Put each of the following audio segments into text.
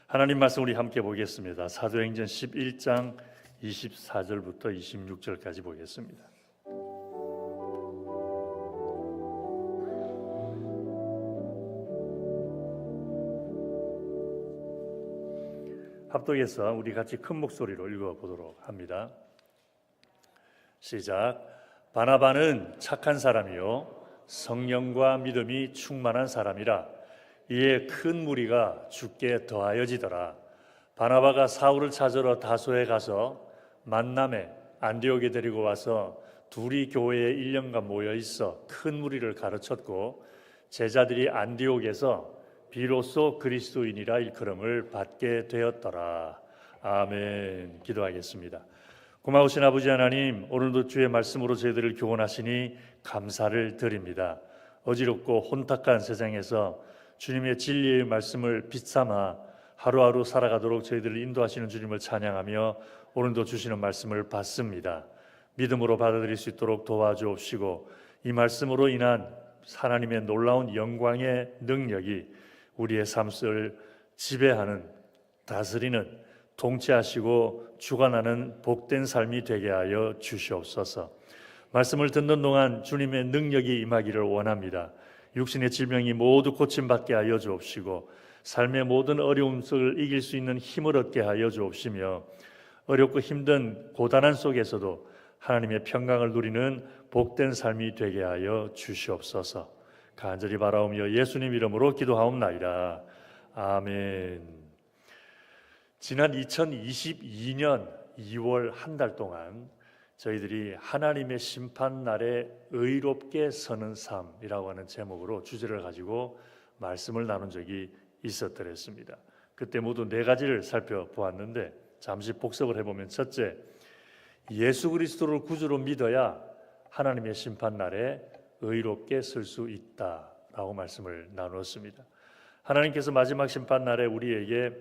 하나님 말씀 우리 함께 보겠습니다. 사도행전 11장 24절부터 26절까지 보겠습니다. 합독해서 우리 같이 큰 목소리로 읽어보도록 합니다. 시작. 바나바는 착한 사람이요 성령과 믿음이 충만한 사람이라. 이에 큰 무리가 주께 더하여지더라. 바나바가 사울을 찾으러 다소에 가서 만남에 안디옥에 데리고 와서 둘이 교회에 1년간 모여 있어 큰 무리를 가르쳤고, 제자들이 안디옥에서 비로소 그리스도인이라 일컬음을 받게 되었더라. 아멘. 기도하겠습니다. 고마우신 아버지 하나님, 오늘도 주의 말씀으로 저희들을 교훈하시니 감사를 드립니다. 어지럽고 혼탁한 세상에서 주님의 진리의 말씀을 빛삼아 하루하루 살아가도록 저희들을 인도하시는 주님을 찬양하며 오늘도 주시는 말씀을 받습니다. 믿음으로 받아들일 수 있도록 도와주옵시고, 이 말씀으로 인한 하나님의 놀라운 영광의 능력이 우리의 삶을 지배하는, 다스리는, 통치하시고 주관하는 복된 삶이 되게 하여 주시옵소서. 말씀을 듣는 동안 주님의 능력이 임하기를 원합니다. 육신의 질병이 모두 고침받게 하여 주옵시고, 삶의 모든 어려움을 이길 수 있는 힘을 얻게 하여 주옵시며, 어렵고 힘든 고단한 속에서도 하나님의 평강을 누리는 복된 삶이 되게 하여 주시옵소서. 간절히 바라오며 예수님 이름으로 기도하옵나이다. 아멘. 지난 2022년 2월 한 달 동안 저희들이 하나님의 심판날에 의롭게 서는 삶이라고 하는 제목으로 주제를 가지고 말씀을 나눈 적이 있었더랬습니다. 그때 모두 4가지를 살펴보았는데 잠시 복습을 해보면, 첫째, 예수 그리스도를 구주로 믿어야 하나님의 심판날에 의롭게 설 수 있다라고 말씀을 나누었습니다. 하나님께서 마지막 심판날에 우리에게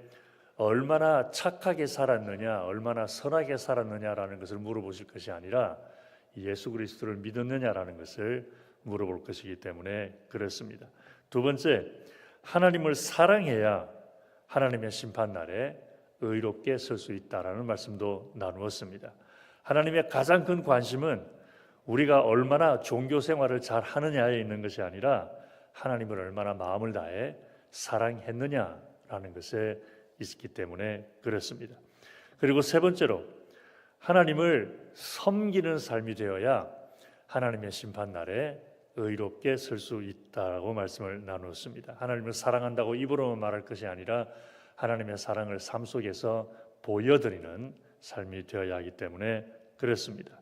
얼마나 착하게 살았느냐, 얼마나 선하게 살았느냐라는 것을 물어보실 것이 아니라 예수 그리스도를 믿었느냐라는 것을 물어볼 것이기 때문에 그렇습니다. 두 번째, 하나님을 사랑해야 하나님의 심판날에 의롭게 설 수 있다라는 말씀도 나누었습니다. 하나님의 가장 큰 관심은 우리가 얼마나 종교 생활을 잘 하느냐에 있는 것이 아니라 하나님을 얼마나 마음을 다해 사랑했느냐라는 것에 있기 때문에 그렇습니다. 그리고 세 번째로, 하나님을 섬기는 삶이 되어야 하나님의 심판날에 의롭게 설 수 있다고 말씀을 나누었습니다. 하나님을 사랑한다고 입으로만 말할 것이 아니라 하나님의 사랑을 삶 속에서 보여드리는 삶이 되어야 하기 때문에 그렇습니다.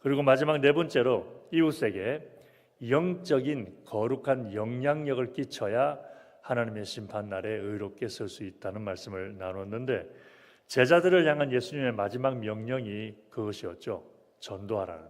그리고 마지막 4번째로, 이웃에게 영적인 거룩한 영향력을 끼쳐야 하나님의 심판날에 의롭게 설 수 있다는 말씀을 나눴는데, 제자들을 향한 예수님의 마지막 명령이 그것이었죠. 전도하라는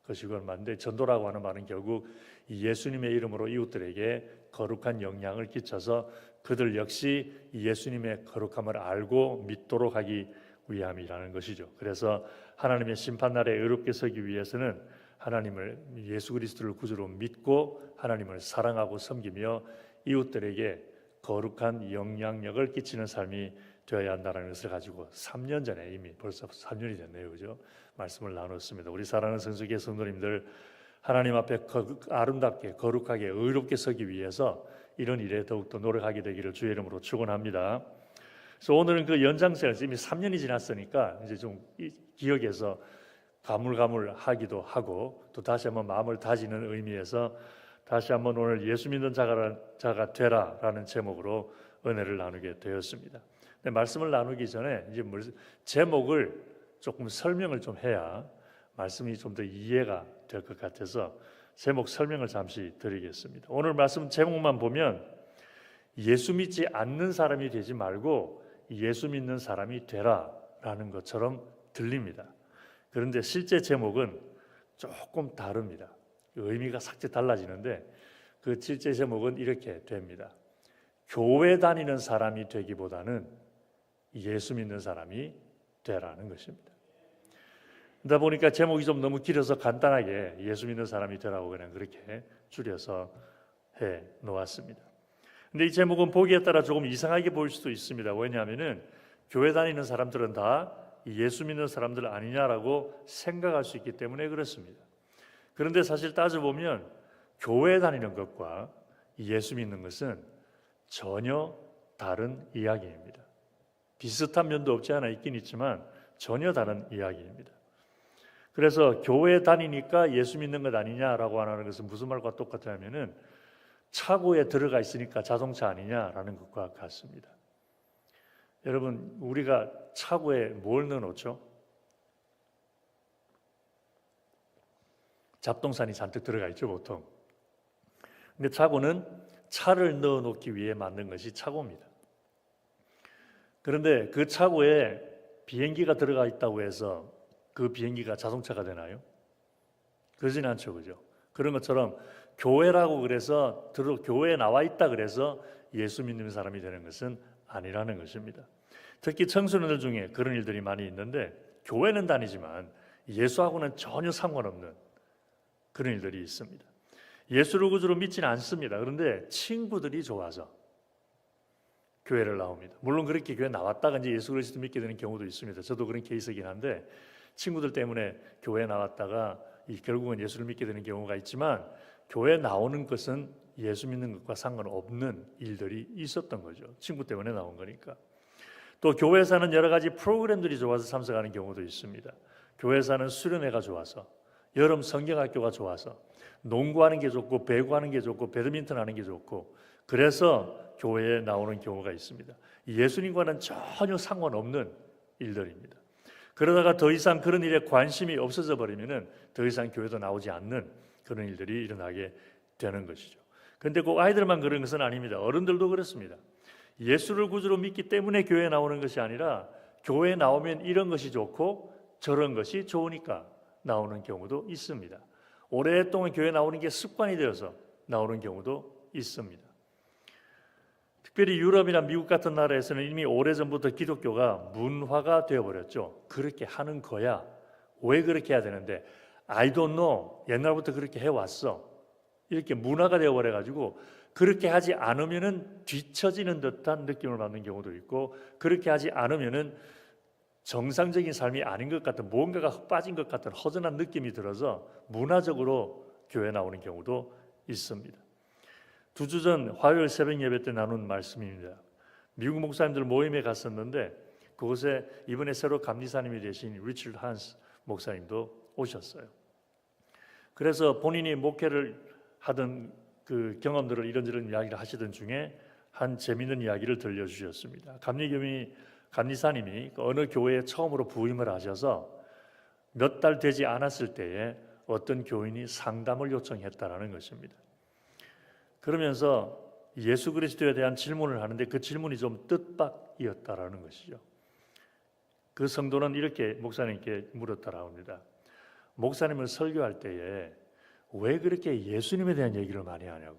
것이건 맞는데, 전도라고 하는 말은 결국 예수님의 이름으로 이웃들에게 거룩한 영향을 끼쳐서 그들 역시 예수님의 거룩함을 알고 믿도록 하기 위함이라는 것이죠. 그래서 하나님의 심판날에 의롭게 서기 위해서는 하나님을, 예수 그리스도를 구주로 믿고 하나님을 사랑하고 섬기며 이웃들에게 거룩한 영향력을 끼치는 삶이 되어야 한다는 것을 가지고 3년 전에, 이미 벌써 3년이 됐네요, 그죠? 말씀을 나눴습니다. 우리 사랑하는 성수교회 성도님들, 하나님 앞에 아름답게 거룩하게 의롭게 서기 위해서 이런 일에 더욱더 노력하게 되기를 주의 이름으로 축원합니다. 그래서 오늘은 그 연장선에서, 이미 3년이 지났으니까 이제 좀 기억에서 가물가물하기도 하고, 또 다시 한번 마음을 다지는 의미에서 다시 한번 오늘 예수 믿는 자가 되라라는 제목으로 은혜를 나누게 되었습니다. 근데 말씀을 나누기 전에 이제 제목을 조금 설명을 좀 해야 말씀이 좀 더 이해가 될 것 같아서 제목 설명을 잠시 드리겠습니다. 오늘 말씀 제목만 보면 예수 믿지 않는 사람이 되지 말고 예수 믿는 사람이 되라라는 것처럼 들립니다. 그런데 실제 제목은 조금 다릅니다. 의미가 삭제 달라지는데, 그 실제 제목은 이렇게 됩니다. 교회 다니는 사람이 되기보다는 예수 믿는 사람이 되라는 것입니다. 그러다 보니까 제목이 좀 너무 길어서 간단하게 예수 믿는 사람이 되라고 그냥 그렇게 줄여서 해 놓았습니다. 근데 이 제목은 보기에 따라 조금 이상하게 보일 수도 있습니다. 왜냐하면은 교회 다니는 사람들은 다 예수 믿는 사람들 아니냐라고 생각할 수 있기 때문에 그렇습니다. 그런데 사실 따져보면 교회 다니는 것과 예수 믿는 것은 전혀 다른 이야기입니다. 비슷한 면도 없지 않아 있긴 있지만 전혀 다른 이야기입니다. 그래서 교회 다니니까 예수 믿는 것 아니냐라고 하는 것은 무슨 말과 똑같냐면은 차고에 들어가 있으니까 자동차 아니냐라는 것과 같습니다. 여러분, 우리가 차고에 뭘 넣어놓죠? 잡동산이 잔뜩 들어가 있죠, 보통. 근데 차고는 차를 넣어놓기 위해 만든 것이 차고입니다. 그런데 그 차고에 비행기가 들어가 있다고 해서 그 비행기가 자동차가 되나요? 그러진 않죠, 그죠? 그런 것처럼 교회라고 그래서 교회에 나와 있다 그래서 예수 믿는 사람이 되는 것은 아니라는 것입니다. 특히 청소년들 중에 그런 일들이 많이 있는데 교회는 다니지만 예수하고는 전혀 상관없는 그런 일들이 있습니다. 예수를 구주로 믿지는 않습니다. 그런데 친구들이 좋아서 교회를 나옵니다. 물론 그렇게 교회 나왔다가 이제 예수 그리스도 믿게 되는 경우도 있습니다. 저도 그런 케이스이긴 한데 친구들 때문에 교회 나왔다가 결국은 예수를 믿게 되는 경우가 있지만 교회 나오는 것은 예수 믿는 것과 상관없는 일들이 있었던 거죠. 친구 때문에 나온 거니까. 또 교회에서는 여러 가지 프로그램들이 좋아서 참석하는 경우도 있습니다. 교회에서는 수련회가 좋아서, 여름 성경학교가 좋아서, 농구하는 게 좋고 배구하는 게 좋고 배드민턴 하는 게 좋고 그래서 교회에 나오는 경우가 있습니다. 예수님과는 전혀 상관없는 일들입니다. 그러다가 더 이상 그런 일에 관심이 없어져 버리면은 더 이상 교회도 나오지 않는 그런 일들이 일어나게 되는 것이죠. 그런데 꼭 아이들만 그런 것은 아닙니다. 어른들도 그렇습니다. 예수를 구주로 믿기 때문에 교회에 나오는 것이 아니라 교회에 나오면 이런 것이 좋고 저런 것이 좋으니까 나오는 경우도 있습니다. 오랫동안 교회에 나오는 게 습관이 되어서 나오는 경우도 있습니다. 특별히 유럽이나 미국 같은 나라에서는 이미 오래전부터 기독교가 문화가 되어버렸죠. 그렇게 하는 거야. 왜 그렇게 해야 되는데? I don't know. 옛날부터 그렇게 해왔어. 이렇게 문화가 되어버려가지고 그렇게 하지 않으면은 뒤처지는 듯한 느낌을 받는 경우도 있고 그렇게 하지 않으면은 정상적인 삶이 아닌 것 같은 뭔가가 흙 빠진 것 같은 허전한 느낌이 들어서 문화적으로 교회 나오는 경우도 있습니다. 2주 전 화요일 새벽 예배 때 나눈 말씀입니다. 미국 목사님들 모임에 갔었는데 그곳에 이번에 새로 감리사님이 되신 리처드 한스 목사님도 오셨어요. 그래서 본인이 목회를 하던 그 경험들을 이런저런 이야기를 하시던 중에 한 재미있는 이야기를 들려주셨습니다. 감리사님이 어느 교회에 처음으로 부임을 하셔서 몇 달 되지 않았을 때에 어떤 교인이 상담을 요청했다라는 것입니다. 그러면서 예수 그리스도에 대한 질문을 하는데 그 질문이 좀 뜻밖이었다라는 것이죠. 그 성도는 이렇게 목사님께 물었다라고 합니다. 목사님을 설교할 때에 왜 그렇게 예수님에 대한 얘기를 많이 하냐고.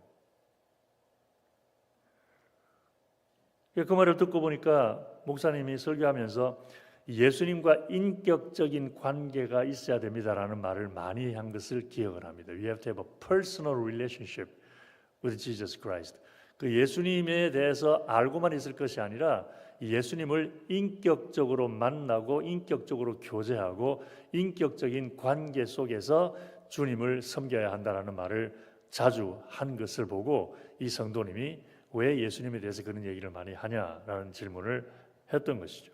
그 말을 듣고 보니까 목사님이 설교하면서 예수님과 인격적인 관계가 있어야 됩니다라는 말을 많이 한 것을 기억을 합니다. We have to have a personal relationship with Jesus Christ. 그 예수님에 대해서 알고만 있을 것이 아니라 예수님을 인격적으로 만나고 인격적으로 교제하고 인격적인 관계 속에서 주님을 섬겨야 한다는 말을 자주 한 것을 보고 이 성도님이 왜 예수님에 대해서 그런 얘기를 많이 하냐라는 질문을 했던 것이죠.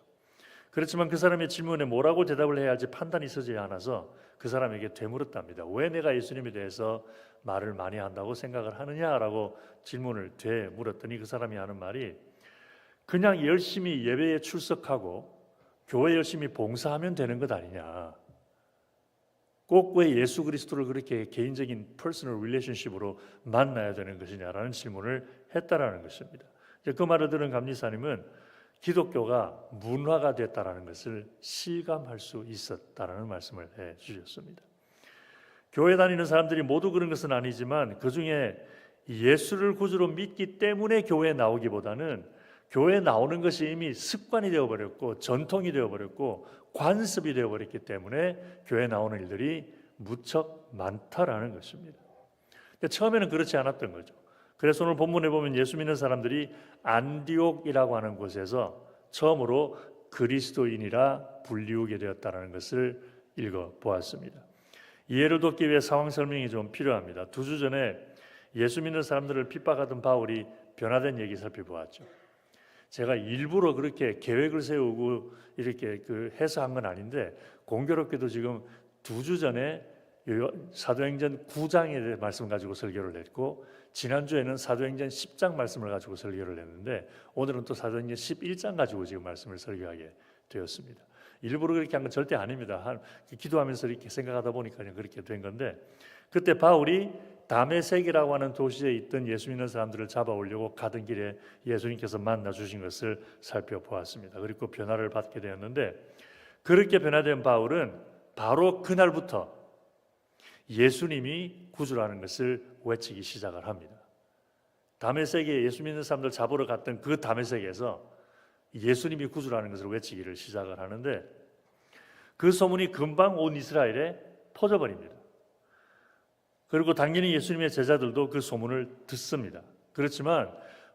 그렇지만 그 사람의 질문에 뭐라고 대답을 해야 할지 판단이 서지 않아서 그 사람에게 되물었답니다. 왜 내가 예수님에 대해서 말을 많이 한다고 생각을 하느냐라고 질문을 되물었더니 그 사람이 하는 말이 그냥 열심히 예배에 출석하고 교회 열심히 봉사하면 되는 것 아니냐. 꼭 왜 예수 그리스도를 그렇게 개인적인 퍼스널 릴레이션십으로 만나야 되는 것이냐라는 질문을 했다라는 것입니다. 그 말을 들은 감리사님은 기독교가 문화가 됐다라는 것을 실감할 수 있었다라는 말씀을 해 주셨습니다. 교회 다니는 사람들이 모두 그런 것은 아니지만 그 중에 예수를 구주로 믿기 때문에 교회에 나오기보다는 교회에 나오는 것이 이미 습관이 되어버렸고 전통이 되어버렸고 관습이 되어버렸기 때문에 교회에 나오는 일들이 무척 많다라는 것입니다. 근데 처음에는 그렇지 않았던 거죠. 그래서 오늘 본문에 보면 예수 믿는 사람들이 안디옥이라고 하는 곳에서 처음으로 그리스도인이라 불리우게 되었다는 것을 읽어보았습니다. 이해를 돕기 위해 상황 설명이 좀 필요합니다. 2주 전에 예수 믿는 사람들을 핍박하던 바울이 변화된 얘기 살펴보았죠. 제가 일부러 그렇게 계획을 세우고 이렇게 해서 한 건 아닌데, 공교롭게도 지금 2주 전에 사도행전 9장에 대해 말씀 가지고 설교를 했고, 지난주에는 사도행전 10장 말씀을 가지고 설교를 했는데, 오늘은 또 사도행전 11장 가지고 지금 말씀을 설교하게 되었습니다. 일부러 그렇게 한 건 절대 아닙니다. 기도하면서 이렇게 생각하다 보니까 그냥 그렇게 된 건데, 그때 바울이 다메섹이라고 하는 도시에 있던 예수 믿는 사람들을 잡아오려고 가던 길에 예수님께서 만나 주신 것을 살펴보았습니다. 그리고 변화를 받게 되었는데, 그렇게 변화된 바울은 바로 그날부터 예수님이 구주라는 것을 외치기 시작을 합니다. 다메섹에 예수 믿는 사람들 잡으러 갔던 그 다메섹에서 예수님이 구주라는 것을 외치기를 시작을 하는데, 그 소문이 금방 온 이스라엘에 퍼져버립니다. 그리고 당연히 예수님의 제자들도 그 소문을 듣습니다. 그렇지만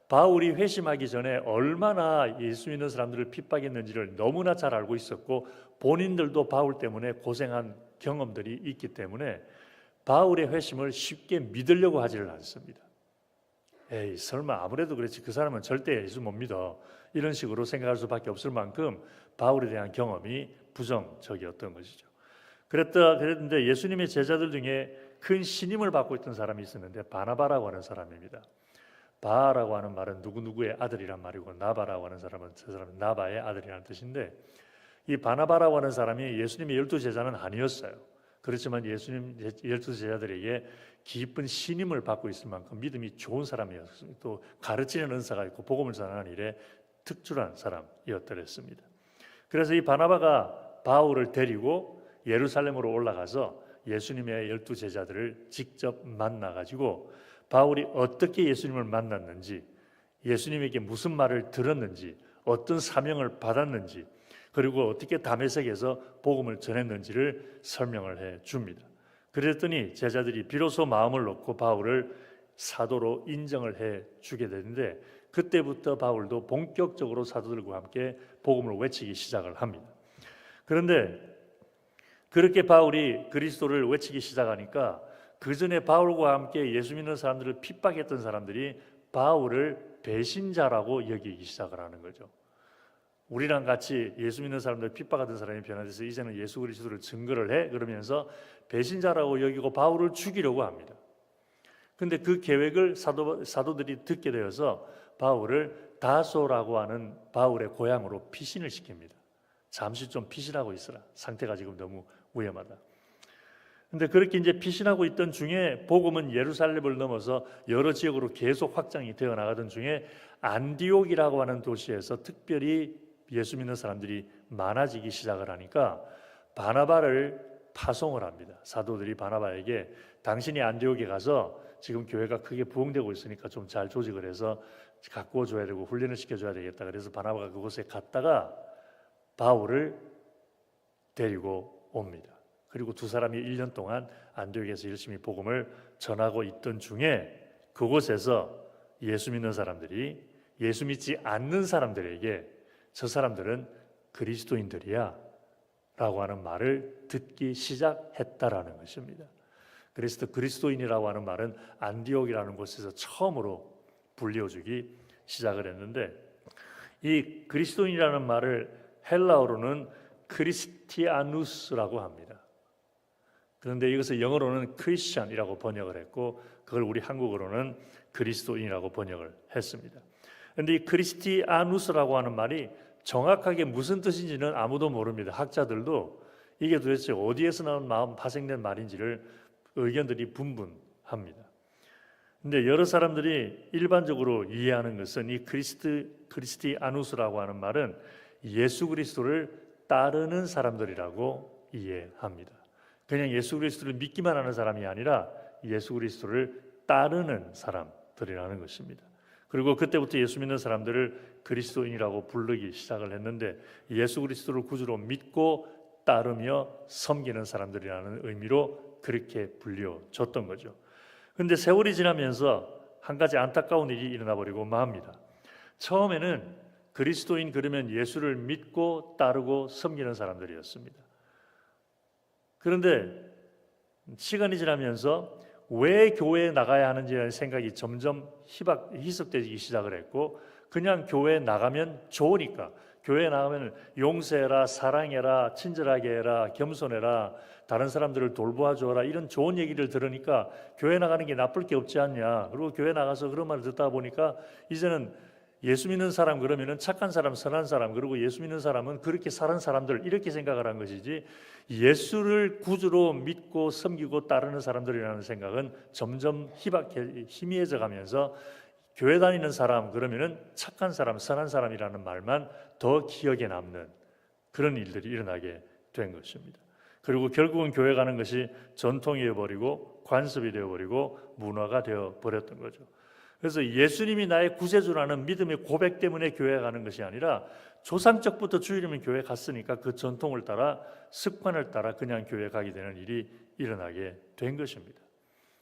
바울이 회심하기 전에 얼마나 예수 믿는 사람들을 핍박했는지를 너무나 잘 알고 있었고, 본인들도 바울 때문에 고생한 경험들이 있기 때문에 바울의 회심을 쉽게 믿으려고 하지를 않습니다. 에이, 설마 아무래도 그렇지, 그 사람은 절대 예수 못 믿어, 이런 식으로 생각할 수밖에 없을 만큼 바울에 대한 경험이 부정적이었던 것이죠. 그랬는데 예수님의 제자들 중에 큰 신임을 받고 있던 사람이 있었는데, 바나바라고 하는 사람입니다. 바라고 하는 말은 누구누구의 아들이란 말이고, 나바라고 하는 사람은 저 사람은 나바의 아들이라는 뜻인데, 이 바나바라고 하는 사람이 예수님의 12제자는 아니었어요. 그렇지만 예수님 12제자들에게 깊은 신임을 받고 있을 만큼 믿음이 좋은 사람이었습니다. 또 가르치는 은사가 있고 복음을 전하는 일에 특출한 사람이었더랬습니다. 그래서 이 바나바가 바울을 데리고 예루살렘으로 올라가서 예수님의 12제자들을 직접 만나가지고 바울이 어떻게 예수님을 만났는지, 예수님에게 무슨 말을 들었는지, 어떤 사명을 받았는지, 그리고 어떻게 다메섹에서 복음을 전했는지를 설명을 해 줍니다. 그랬더니 제자들이 비로소 마음을 놓고 바울을 사도로 인정을 해 주게 되는데, 그때부터 바울도 본격적으로 사도들과 함께 복음을 외치기 시작을 합니다. 그런데 그렇게 바울이 그리스도를 외치기 시작하니까, 그 전에 바울과 함께 예수 믿는 사람들을 핍박했던 사람들이 바울을 배신자라고 여기기 시작을 하는 거죠. 우리랑 같이 예수 믿는 사람들 핍박하던 사람이 변화돼서 이제는 예수 그리스도를 증거를 해, 그러면서 배신자라고 여기고 바울을 죽이려고 합니다. 근데 그 계획을 사도들이 듣게 되어서 바울을 다소라고 하는 바울의 고향으로 피신을 시킵니다. 잠시 좀 피신하고 있으라, 상태가 지금 너무 위험하다. 근데 그렇게 이제 피신하고 있던 중에 복음은 예루살렘을 넘어서 여러 지역으로 계속 확장이 되어 나가던 중에 안디옥이라고 하는 도시에서 특별히 예수 믿는 사람들이 많아지기 시작을 하니까 바나바를 파송을 합니다. 사도들이 바나바에게 당신이 안디옥에 가서 지금 교회가 크게 부흥되고 있으니까 좀 잘 조직을 해서 갖고 줘야 되고 훈련을 시켜줘야 되겠다. 그래서 바나바가 그곳에 갔다가 바울을 데리고 옵니다. 그리고 두 사람이 1년 동안 안디옥에서 열심히 복음을 전하고 있던 중에 그곳에서 예수 믿는 사람들이 예수 믿지 않는 사람들에게 저 사람들은 그리스도인들이야 라고 하는 말을 듣기 시작했다라는 것입니다. 그래서 그리스도인이라고 하는 말은 안디옥이라는 곳에서 처음으로 불려주기 시작을 했는데, 이 그리스도인이라는 말을 헬라어로는 크리스티아누스라고 합니다. 그런데 이것을 영어로는 크리스천이라고 번역을 했고, 그걸 우리 한국어로는 그리스도인이라고 번역을 했습니다. 그런데 이 크리스티아누스라고 하는 말이 정확하게 무슨 뜻인지는 아무도 모릅니다. 학자들도 이게 도대체 어디에서 나온 파생된 말인지를 의견들이 분분합니다. 그런데 여러 사람들이 일반적으로 이해하는 것은 이 크리스티아누스라고 하는 말은 예수 그리스도를 따르는 사람들이라고 이해합니다. 그냥 예수 그리스도를 믿기만 하는 사람이 아니라 예수 그리스도를 따르는 사람들이라는 것입니다. 그리고 그때부터 예수 믿는 사람들을 그리스도인이라고 부르기 시작을 했는데, 예수 그리스도를 구주로 믿고 따르며 섬기는 사람들이라는 의미로 그렇게 불려졌던 거죠. 그런데 세월이 지나면서 한 가지 안타까운 일이 일어나 버리고 맙니다. 처음에는 그리스도인 그러면 예수를 믿고 따르고 섬기는 사람들이었습니다. 그런데 시간이 지나면서 왜 교회에 나가야 하는지라는 생각이 점점 희석되기 시작을 했고, 그냥 교회에 나가면 좋으니까, 교회에 나가면 용서해라, 사랑해라, 친절하게 해라, 겸손해라, 다른 사람들을 돌보아줘라, 이런 좋은 얘기를 들으니까 교회 나가는 게 나쁠 게 없지 않냐. 그리고 교회 나가서 그런 말을 듣다 보니까 이제는 예수 믿는 사람 그러면은 착한 사람, 선한 사람, 그리고 예수 믿는 사람은 그렇게 사는 사람들, 이렇게 생각을 한 것이지, 예수를 구주로 믿고 섬기고 따르는 사람들이라는 생각은 점점 희미해져 가면서 교회 다니는 사람 그러면은 착한 사람, 선한 사람이라는 말만 더 기억에 남는 그런 일들이 일어나게 된 것입니다. 그리고 결국은 교회 가는 것이 전통이 되어버리고 관습이 되어버리고 문화가 되어버렸던 거죠. 그래서 예수님이 나의 구세주라는 믿음의 고백 때문에 교회 가는 것이 아니라 조상적부터 주일이면 교회 갔으니까 그 전통을 따라, 습관을 따라 그냥 교회 가게 되는 일이 일어나게 된 것입니다.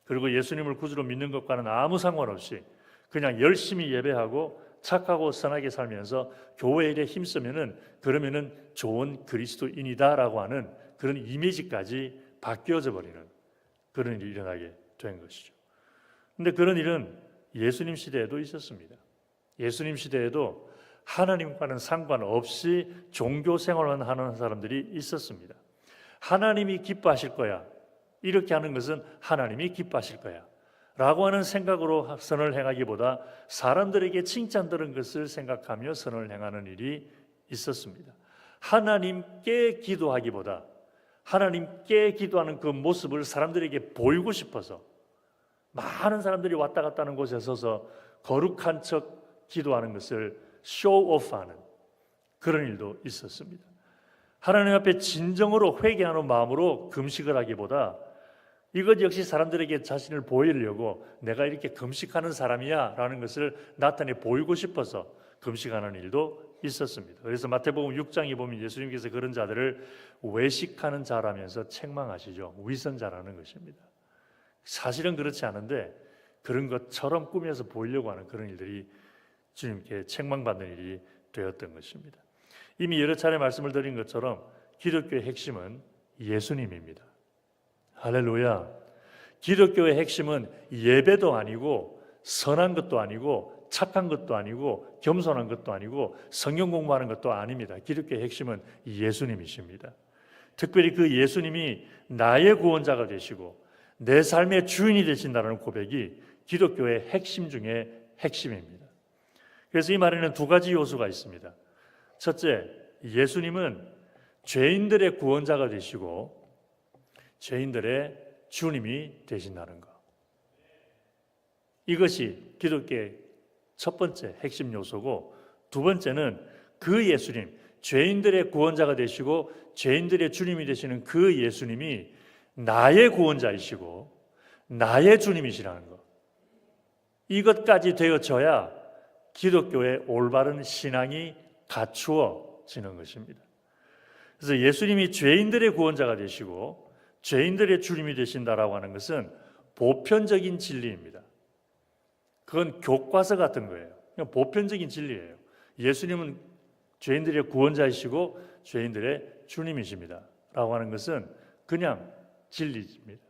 그리고 예수님을 구주로 믿는 것과는 아무 상관없이 그냥 열심히 예배하고 착하고 선하게 살면서 교회 일에 힘쓰면은, 그러면은 좋은 그리스도인이다라고 하는 그런 이미지까지 바뀌어져 버리는 그런 일이 일어나게 된 것이죠. 그런데 그런 일은 예수님 시대에도 있었습니다. 예수님 시대에도 하나님과는 상관없이 종교 생활만 하는 사람들이 있었습니다. 하나님이 기뻐하실 거야, 이렇게 하는 것은 하나님이 기뻐하실 거야 라고 하는 생각으로 선을 행하기보다 사람들에게 칭찬 들은 것을 생각하며 선을 행하는 일이 있었습니다. 하나님께 기도하기보다 하나님께 기도하는 그 모습을 사람들에게 보이고 싶어서 많은 사람들이 왔다 갔다 하는 곳에 서서 거룩한 척 기도하는 것을 쇼오프하는 그런 일도 있었습니다. 하나님 앞에 진정으로 회개하는 마음으로 금식을 하기보다 이것 역시 사람들에게 자신을 보이려고 내가 이렇게 금식하는 사람이야 라는 것을 나타내 보이고 싶어서 금식하는 일도 있었습니다. 그래서 마태복음 6장에 보면 예수님께서 그런 자들을 외식하는 자라면서 책망하시죠. 위선자라는 것입니다. 사실은 그렇지 않은데 그런 것처럼 꾸며서 보이려고 하는 그런 일들이 주님께 책망받는 일이 되었던 것입니다. 이미 여러 차례 말씀을 드린 것처럼 기독교의 핵심은 예수님입니다. 할렐루야. 기독교의 핵심은 예배도 아니고 선한 것도 아니고 착한 것도 아니고 겸손한 것도 아니고 성경 공부하는 것도 아닙니다. 기독교의 핵심은 예수님이십니다. 특별히 그 예수님이 나의 구원자가 되시고 내 삶의 주인이 되신다는 고백이 기독교의 핵심 중에 핵심입니다. 그래서 이 말에는 두 가지 요소가 있습니다. 첫째, 예수님은 죄인들의 구원자가 되시고 죄인들의 주님이 되신다는 것. 이것이 기독교의 첫 번째 핵심 요소고, 두 번째는 그 예수님, 죄인들의 구원자가 되시고 죄인들의 주님이 되시는 그 예수님이 나의 구원자이시고 나의 주님이시라는 것. 이것까지 되어져야 기독교의 올바른 신앙이 갖추어지는 것입니다. 그래서 예수님이 죄인들의 구원자가 되시고 죄인들의 주님이 되신다라고 하는 것은 보편적인 진리입니다. 그건 교과서 같은 거예요. 그냥 보편적인 진리예요. 예수님은 죄인들의 구원자이시고 죄인들의 주님이십니다 라고 하는 것은 그냥 진리입니다.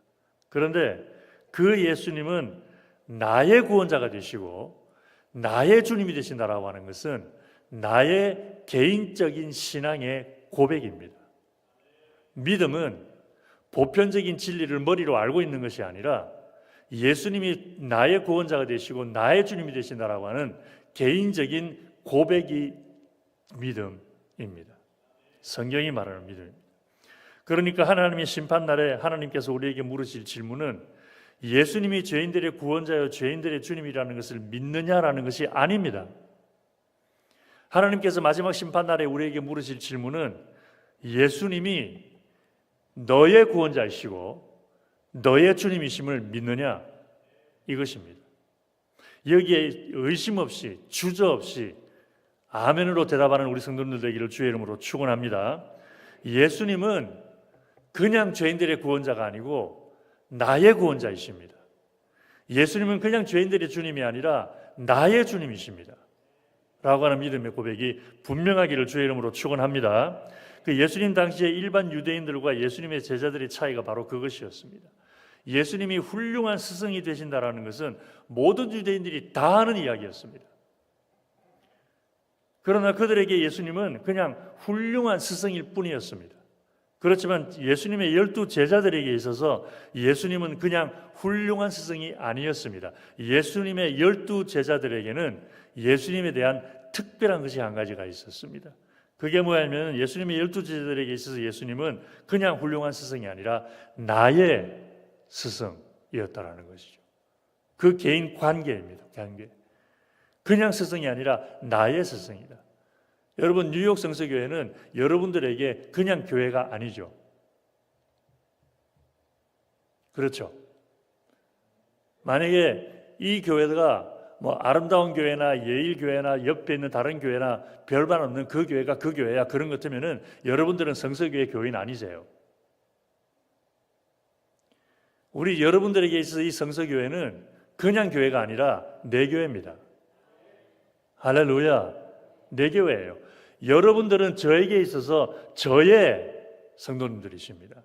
그런데 그 예수님은 나의 구원자가 되시고 나의 주님이 되신다라고 하는 것은 나의 개인적인 신앙의 고백입니다. 믿음은 보편적인 진리를 머리로 알고 있는 것이 아니라 예수님이 나의 구원자가 되시고 나의 주님이 되신다라고 하는 개인적인 고백이 믿음입니다. 성경이 말하는 믿음입니다. 그러니까 하나님의 심판날에 하나님께서 우리에게 물으실 질문은 예수님이 죄인들의 구원자여 죄인들의 주님이라는 것을 믿느냐라는 것이 아닙니다. 하나님께서 마지막 심판날에 우리에게 물으실 질문은 예수님이 너의 구원자이시고 너의 주님이심을 믿느냐, 이것입니다. 여기에 의심 없이 주저없이 아멘으로 대답하는 우리 성도님들 되기를 주의 이름으로 축원합니다. 예수님은 그냥 죄인들의 구원자가 아니고 나의 구원자이십니다. 예수님은 그냥 죄인들의 주님이 아니라 나의 주님이십니다 라고 하는 믿음의 고백이 분명하기를 주의 이름으로 축원합니다. 그 예수님 당시에 일반 유대인들과 예수님의 제자들의 차이가 바로 그것이었습니다. 예수님이 훌륭한 스승이 되신다라는 것은 모든 유대인들이 다 아는 이야기였습니다. 그러나 그들에게 예수님은 그냥 훌륭한 스승일 뿐이었습니다. 그렇지만 예수님의 12 제자들에게 있어서 예수님은 그냥 훌륭한 스승이 아니었습니다. 예수님의 12 제자들에게는 예수님에 대한 특별한 것이 한 가지가 있었습니다. 그게 뭐냐면 예수님의 12 제자들에게 있어서 예수님은 그냥 훌륭한 스승이 아니라 나의 스승이었다라는 것이죠. 그 개인 관계입니다. 관계. 그냥 스승이 아니라 나의 스승이다. 여러분, 뉴욕 성서교회는 여러분들에게 그냥 교회가 아니죠. 그렇죠. 만약에 이 교회가 뭐 아름다운 교회나 예일교회나 옆에 있는 다른 교회나 별반 없는 그 교회가 그 교회야, 그런 것 같으면은 여러분들은 성서교회 교인 아니세요. 우리 여러분들에게 있어서 이 성서교회는 그냥 교회가 아니라 내 교회입니다. 할렐루야. 내 교회예요. 여러분들은 저에게 있어서 저의 성도님들이십니다.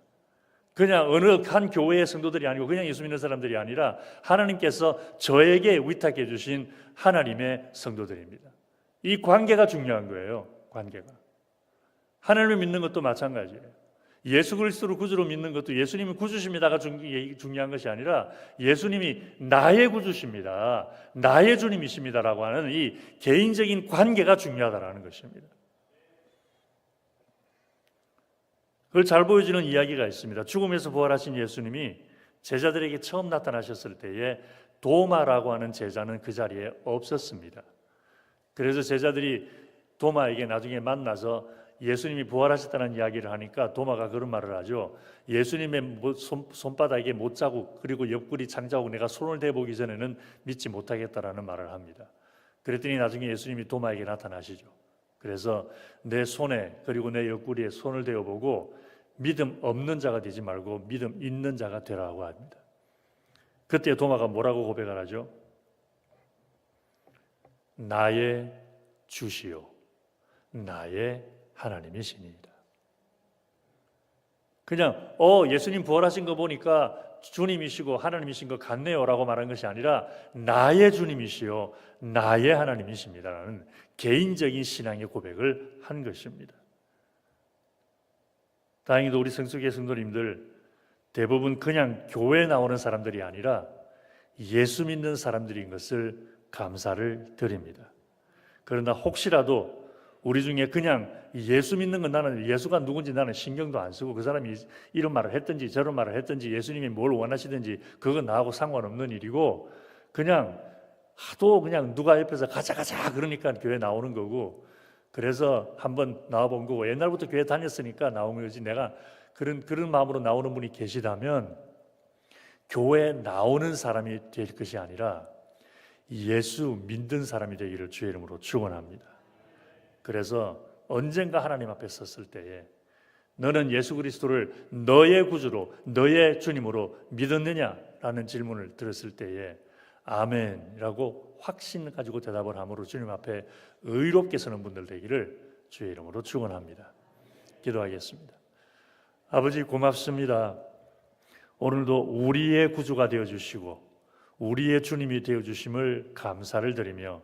그냥 어느 한 교회의 성도들이 아니고 그냥 예수 믿는 사람들이 아니라 하나님께서 저에게 위탁해 주신 하나님의 성도들입니다. 이 관계가 중요한 거예요. 관계가. 하나님을 믿는 것도 마찬가지예요. 예수 그리스도를 구주로 믿는 것도 예수님이 구주십니다가 중요한 것이 아니라 예수님이 나의 구주십니다, 나의 주님이십니다라고 하는 이 개인적인 관계가 중요하다라는 것입니다. 그걸 잘 보여주는 이야기가 있습니다. 죽음에서 부활하신 예수님이 제자들에게 처음 나타나셨을 때에 도마라고 하는 제자는 그 자리에 없었습니다. 그래서 제자들이 도마에게 나중에 만나서 예수님이 부활하셨다는 이야기를 하니까 도마가 그런 말을 하죠. 예수님의 손바닥에 못자국 그리고 옆구리 창자국 내가 손을 대보기 전에는 믿지 못하겠다라는 말을 합니다. 그랬더니 나중에 예수님이 도마에게 나타나시죠. 그래서 내 손에 그리고 내 옆구리에 손을 대어보고 믿음 없는 자가 되지 말고 믿음 있는 자가 되라고 합니다. 그때 도마가 뭐라고 고백을 하죠? 나의 주시요 나의 하나님이시니이다. 그냥 예수님 부활하신 거 보니까 주님이시고 하나님이신 것 같네요 라고 말한 것이 아니라 나의 주님이시요 나의 하나님이십니다라는 개인적인 신앙의 고백을 한 것입니다. 다행히도 우리 성수교회 성도님들 대부분 그냥 교회에 나오는 사람들이 아니라 예수 믿는 사람들인 것을 감사를 드립니다. 그러나 혹시라도 우리 중에 그냥 예수 믿는 건 나는 예수가 누군지 나는 신경도 안 쓰고 그 사람이 이런 말을 했든지 저런 말을 했든지 예수님이 뭘 원하시든지 그건 나하고 상관없는 일이고 그냥 하도 그냥 누가 옆에서 가자 그러니까 교회 나오는 거고 그래서 한번 나와본 거고 옛날부터 교회 다녔으니까 나온 거지 내가 그런 마음으로 나오는 분이 계시다면 교회에 나오는 사람이 될 것이 아니라 예수 믿는 사람이 되기를 주의 이름으로 축원합니다. 그래서 언젠가 하나님 앞에 섰을 때에 너는 예수 그리스도를 너의 구주로 너의 주님으로 믿었느냐라는 질문을 들었을 때에 아멘이라고 확신 가지고 대답을 함으로 주님 앞에 의롭게 서는 분들 되기를 주의 이름으로 축원합니다. 기도하겠습니다. 아버지 고맙습니다. 오늘도 우리의 구주가 되어주시고 우리의 주님이 되어주심을 감사를 드리며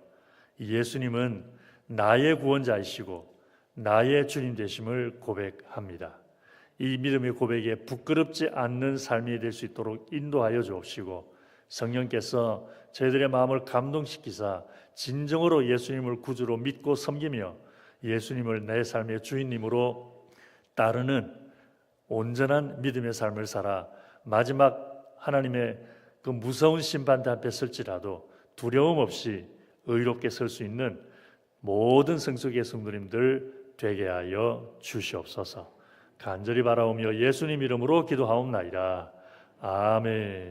예수님은 나의 구원자이시고 나의 주님 되심을 고백합니다. 이 믿음의 고백에 부끄럽지 않는 삶이 될 수 있도록 인도하여 주옵시고 성령께서 저희들의 마음을 감동시키사 진정으로 예수님을 구주로 믿고 섬기며 예수님을 내 삶의 주인님으로 따르는 온전한 믿음의 삶을 살아 마지막 하나님의 그 무서운 심판대 앞에 설지라도 두려움 없이 의롭게 설 수 있는 모든 성수교회 성도님들 되게 하여 주시옵소서. 간절히 바라오며 예수님 이름으로 기도하옵나이다. 아멘.